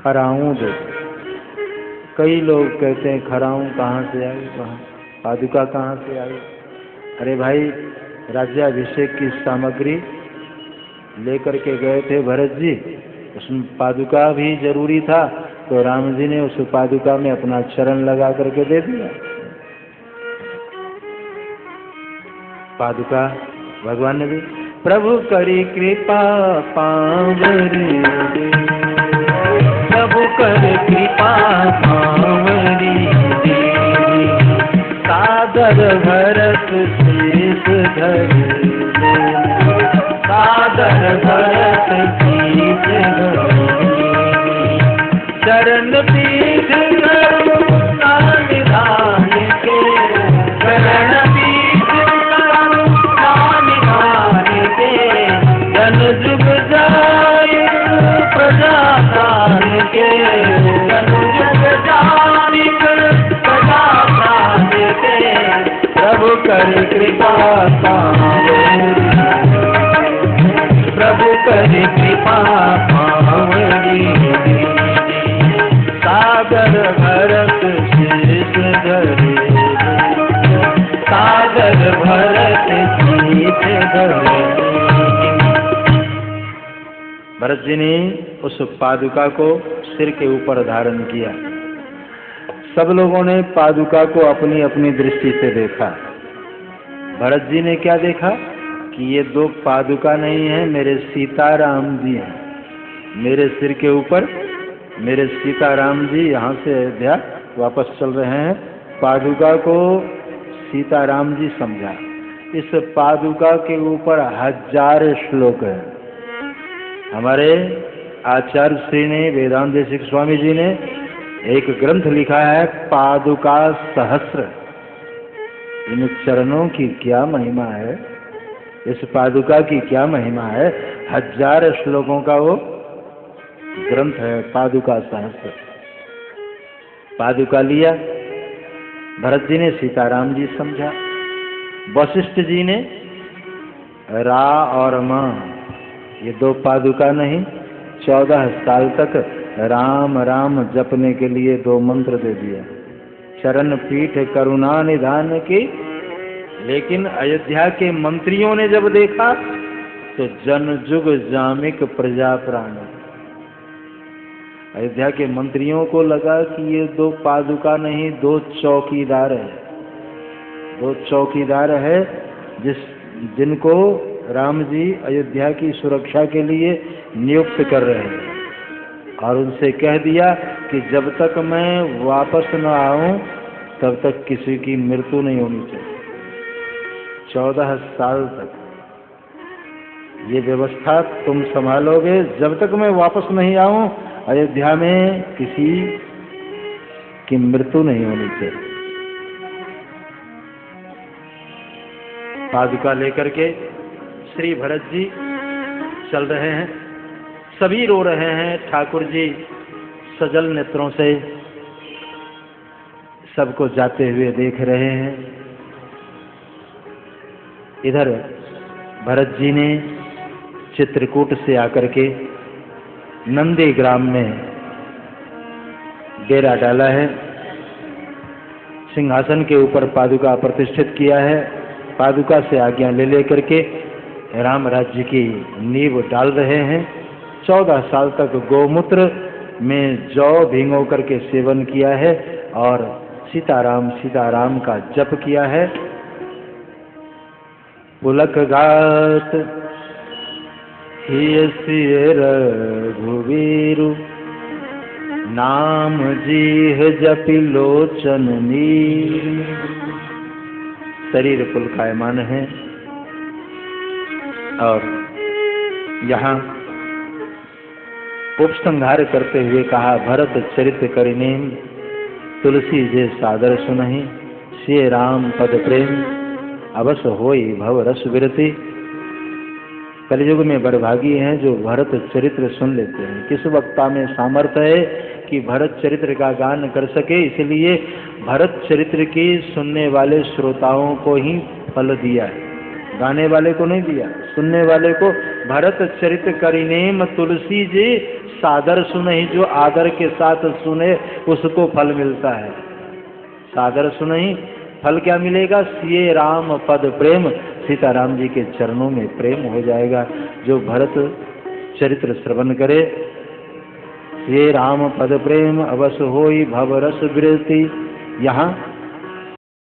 खराऊं दे। कई लोग कहते हैं खराऊं कहाँ से आई, कहाँ पादुका कहाँ से आई। अरे भाई, राज्याभिषेक की सामग्री लेकर के गए थे भरत जी, उसमें पादुका भी जरूरी था, तो राम जी ने उस पादुका में अपना चरण लगा करके दे दिया। पादुका भगवान ने दी। प्रभु करी कृपा पावरी दे, प्रभु कर कृपा पावरी दे, सादर भरत शीस धरि दे, सादर भरत शीस धरि दे, चरण पीठ करुणा निधान के, चरण पीठ करुणा निधान के, जन जुग जाय प्रजा प्राण के, जन जुग जाय प्रजा प्राण के, प्रभु कर कृपा पावरी, प्रभु कर कृपा पावरी, सागर भरत शीस धरि दे, सागर भरत शीस धरि दे। भरत जी ने उस पादुका को सिर के ऊपर धारण किया। सब लोगों ने पादुका को अपनी अपनी दृष्टि से देखा। भरत जी ने क्या देखा कि ये दो पादुका नहीं है, मेरे सीताराम जी हैं। मेरे सिर के ऊपर मेरे सीताराम जी यहाँ से अयोध्या वापस चल रहे हैं। पादुका को सीताराम जी समझा। इस पादुका के ऊपर 1000 श्लोक है। हमारे आचार्य श्री ने, वेदांत देशिक स्वामी जी ने एक ग्रंथ लिखा है पादुका सहस्र। इन चरणों की क्या महिमा है, इस पादुका की क्या महिमा है। 1000 श्लोकों का वो ग्रंथ है पादुका सहस्र। पादुका लिया, भरत जी ने सीताराम जी समझा। वशिष्ठ जी ने रा और मां, ये दो पादुका नहीं, 14 साल तक राम राम जपने के लिए 2 मंत्र दे दिया, चरण पीठ करुणा निधान की। लेकिन अयोध्या के मंत्रियों ने जब देखा तो जन जुग जामिक प्रजा प्राण। अयोध्या के मंत्रियों को लगा कि ये 2 पादुका नहीं, 2 चौकीदार है। 2 चौकीदार है जिनको राम जी अयोध्या की सुरक्षा के लिए नियुक्त कर रहे हैं। और उनसे कह दिया कि जब तक मैं वापस न आऊं तब तक किसी की मृत्यु नहीं होनी चाहिए। 14 साल तक ये व्यवस्था तुम संभालोगे, जब तक मैं वापस नहीं आऊं अयोध्या में किसी की मृत्यु नहीं होनी चाहिए। पादुका लेकर के श्री भरत जी चल रहे हैं। सभी रो रहे हैं। ठाकुर जी सजल नेत्रों से सबको जाते हुए देख रहे हैं। इधर भरत जी ने चित्रकूट से आकर के नंदी ग्राम में डेरा डाला है। सिंहासन के ऊपर पादुका प्रतिष्ठित किया है। पादुका से आज्ञा ले लेकर के राम राज्य की नींव डाल रहे हैं। 14 साल तक गौमूत्र में जौ भिगो करके सेवन किया है और सीताराम सीताराम का जप किया है। पुलक गात हिय सिय रघुवीरु, नाम जीह जपि लोचन नीर। शरीर पुलकायमान है। और यहाँ उपसंहार करते हुए कहा, भरत चरित करिनेम तुलसी जे सादर सुनहि, श्री राम पद प्रेम अवस होई भव रस विरति। कलयुग में बड़भागी हैं जो भरत चरित्र सुन लेते हैं। किस वक्ता में सामर्थ्य है कि भरत चरित्र का गान कर सके, इसलिए भरत चरित्र की सुनने वाले श्रोताओं को ही फल दिया है, गाने वाले को नहीं दिया, सुनने वाले को भरत चरित करिनेम तुलसी जी, सादर सुनहि जो आदर के साथ सुने उसको फल मिलता है। सादर सुनहि फल क्या मिलेगा? सिए राम पद प्रेम, सीताराम जी के चरणों में प्रेम हो जाएगा। जो भरत चरित्र श्रवण करे, ये राम पद प्रेम अवश्य होई भव रस वृत्ति। यहाँ